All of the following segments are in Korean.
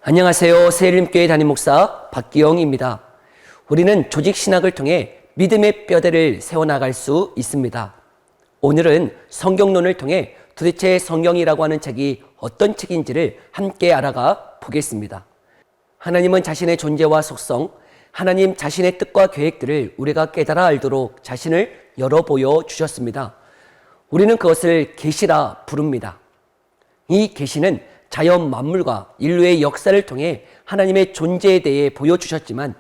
안녕하세요. 새일림교회 담임목사 박기영입니다. 우리는 조직신학을 통해 믿음의 뼈대를 세워나갈 수 있습니다. 오늘은 성경론을 통해 도대체 성경이라고 하는 책이 어떤 책인지를 함께 알아가 보겠습니다. 하나님은 자신의 존재와 속성, 하나님 자신의 뜻과 계획들을 우리가 깨달아 알도록 자신을 열어 보여 주셨습니다. 우리는 그것을 계시라 부릅니다. 이 계시는 자연 만물과 인류의 역사를 통해 하나님의 존재에 대해 보여주셨지만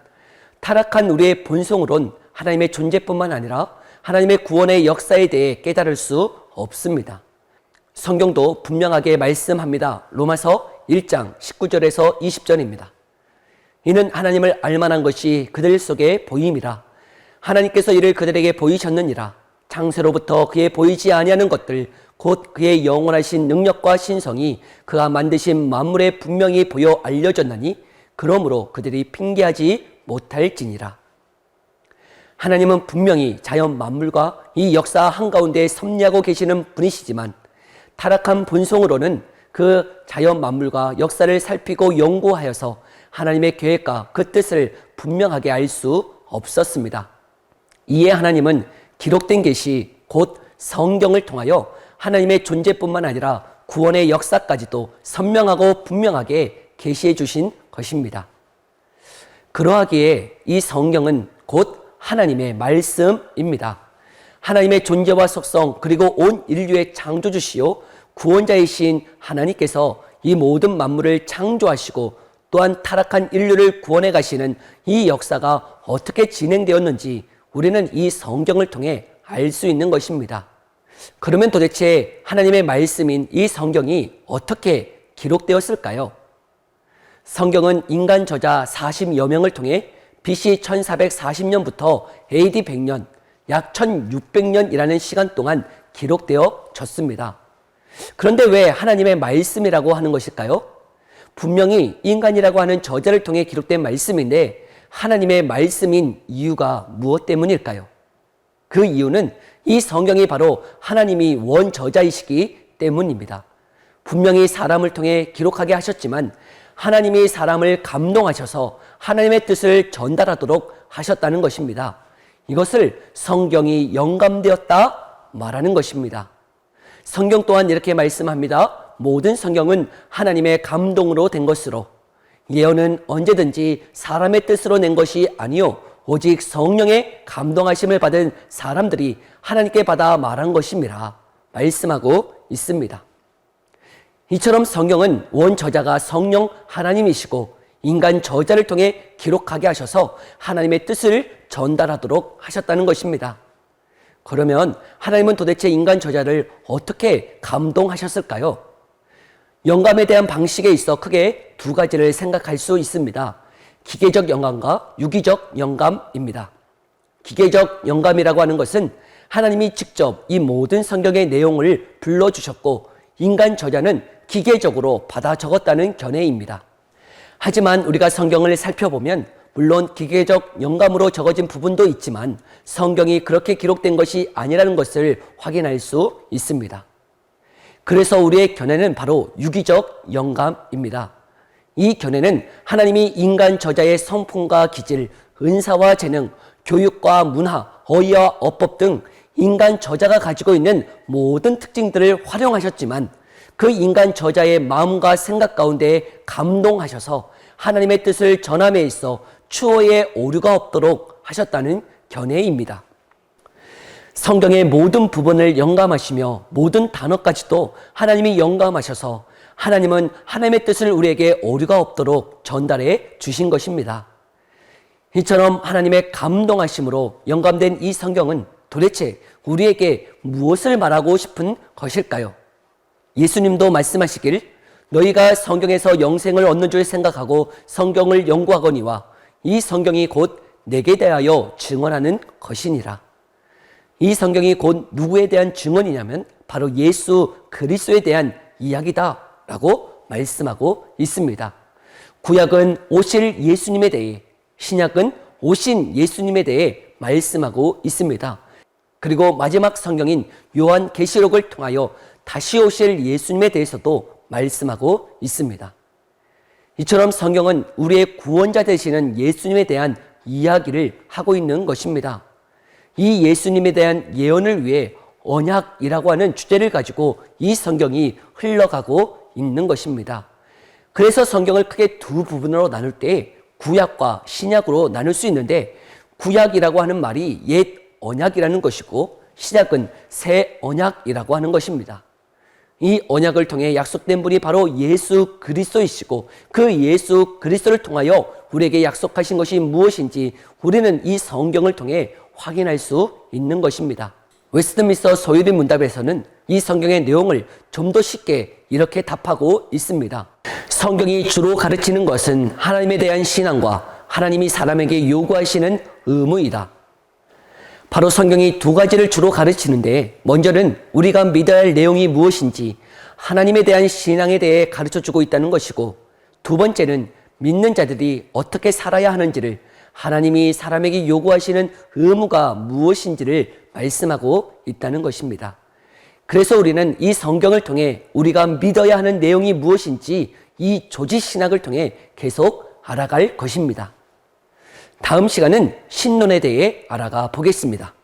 타락한 우리의 본성으론 하나님의 존재뿐만 아니라 하나님의 구원의 역사에 대해 깨달을 수 없습니다. 성경도 분명하게 말씀합니다. 로마서 1장 19절에서 20절입니다. 이는 하나님을 알만한 것이 그들 속에 보임이라. 하나님께서 이를 그들에게 보이셨느니라. 창세로부터 그의 보이지 아니하는 것들 곧 그의 영원하신 능력과 신성이 그가 만드신 만물에 분명히 보여 알려졌나니 그러므로 그들이 핑계하지 못할지니라. 하나님은 분명히 자연 만물과 이 역사 한가운데 섭리하고 계시는 분이시지만 타락한 본성으로는 그 자연 만물과 역사를 살피고 연구하여서 하나님의 계획과 그 뜻을 분명하게 알 수 없었습니다. 이에 하나님은 기록된 계시 곧 성경을 통하여 하나님의 존재뿐만 아니라 구원의 역사까지도 선명하고 분명하게 계시해 주신 것입니다. 그러하기에 이 성경은 곧 하나님의 말씀입니다. 하나님의 존재와 속성 그리고 온 인류의 창조주시요 구원자이신 하나님께서 이 모든 만물을 창조하시고 또한 타락한 인류를 구원해 가시는 이 역사가 어떻게 진행되었는지 우리는 이 성경을 통해 알 수 있는 것입니다. 그러면 도대체 하나님의 말씀인 이 성경이 어떻게 기록되었을까요? 성경은 인간 저자 40여 명을 통해 BC 1440년부터 AD 100년, 약 1600년이라는 시간 동안 기록되어졌습니다. 그런데 왜 하나님의 말씀이라고 하는 것일까요? 분명히 인간이라고 하는 저자를 통해 기록된 말씀인데 하나님의 말씀인 이유가 무엇 때문일까요? 그 이유는 이 성경이 바로 하나님이 원저자이시기 때문입니다. 분명히 사람을 통해 기록하게 하셨지만 하나님이 사람을 감동하셔서 하나님의 뜻을 전달하도록 하셨다는 것입니다. 이것을 성경이 영감되었다 말하는 것입니다. 성경 또한 이렇게 말씀합니다. 모든 성경은 하나님의 감동으로 된 것으로 예언은 언제든지 사람의 뜻으로 낸 것이 아니요 오직 성령의 감동하심을 받은 사람들이 하나님께 받아 말한 것임이라 말씀하고 있습니다. 이처럼 성경은 원저자가 성령 하나님이시고 인간 저자를 통해 기록하게 하셔서 하나님의 뜻을 전달하도록 하셨다는 것입니다. 그러면 하나님은 도대체 인간 저자를 어떻게 감동하셨을까요? 영감에 대한 방식에 있어 크게 두 가지를 생각할 수 있습니다. 기계적 영감과 유기적 영감입니다. 기계적 영감이라고 하는 것은 하나님이 직접 이 모든 성경의 내용을 불러주셨고 인간 저자는 기계적으로 받아 적었다는 견해입니다. 하지만 우리가 성경을 살펴보면 물론 기계적 영감으로 적어진 부분도 있지만 성경이 그렇게 기록된 것이 아니라는 것을 확인할 수 있습니다. 그래서 우리의 견해는 바로 유기적 영감입니다. 이 견해는 하나님이 인간 저자의 성품과 기질, 은사와 재능, 교육과 문화, 어휘와 어법 등 인간 저자가 가지고 있는 모든 특징들을 활용하셨지만 그 인간 저자의 마음과 생각 가운데 감동하셔서 하나님의 뜻을 전함에 있어 추호의 오류가 없도록 하셨다는 견해입니다. 성경의 모든 부분을 영감하시며 모든 단어까지도 하나님이 영감하셔서 하나님은 하나님의 뜻을 우리에게 오류가 없도록 전달해 주신 것입니다. 이처럼 하나님의 감동하심으로 영감된 이 성경은 도대체 우리에게 무엇을 말하고 싶은 것일까요? 예수님도 말씀하시길 너희가 성경에서 영생을 얻는 줄 생각하고 성경을 연구하거니와 이 성경이 곧 내게 대하여 증언하는 것이니라. 이 성경이 곧 누구에 대한 증언이냐면 바로 예수 그리스도에 대한 이야기다 라고 말씀하고 있습니다. 구약은 오실 예수님에 대해, 신약은 오신 예수님에 대해 말씀하고 있습니다. 그리고 마지막 성경인 요한계시록을 통하여 다시 오실 예수님에 대해서도 말씀하고 있습니다. 이처럼 성경은 우리의 구원자 되시는 예수님에 대한 이야기를 하고 있는 것입니다. 이 예수님에 대한 예언을 위해 언약이라고 하는 주제를 가지고 이 성경이 흘러가고 있는 것입니다. 그래서 성경을 크게 두 부분으로 나눌 때 구약과 신약으로 나눌 수 있는데, 구약이라고 하는 말이 옛 언약이라는 것이고 신약은 새 언약이라고 하는 것입니다. 이 언약을 통해 약속된 분이 바로 예수 그리스도이시고, 그 예수 그리스도를 통하여 우리에게 약속하신 것이 무엇인지 우리는 이 성경을 통해 확인할 수 있는 것입니다. 웨스트민스터 소유리 문답에서는 이 성경의 내용을 좀 더 쉽게 이렇게 답하고 있습니다. 성경이 주로 가르치는 것은 하나님에 대한 신앙과 하나님이 사람에게 요구하시는 의무이다. 바로 성경이 두 가지를 주로 가르치는데, 먼저는 우리가 믿어야 할 내용이 무엇인지 하나님에 대한 신앙에 대해 가르쳐주고 있다는 것이고, 두 번째는 믿는 자들이 어떻게 살아야 하는지를, 하나님이 사람에게 요구하시는 의무가 무엇인지를 말씀하고 있다는 것입니다. 그래서 우리는 이 성경을 통해 우리가 믿어야 하는 내용이 무엇인지 이 조지신학을 통해 계속 알아갈 것입니다. 다음 시간은 신론에 대해 알아가 보겠습니다.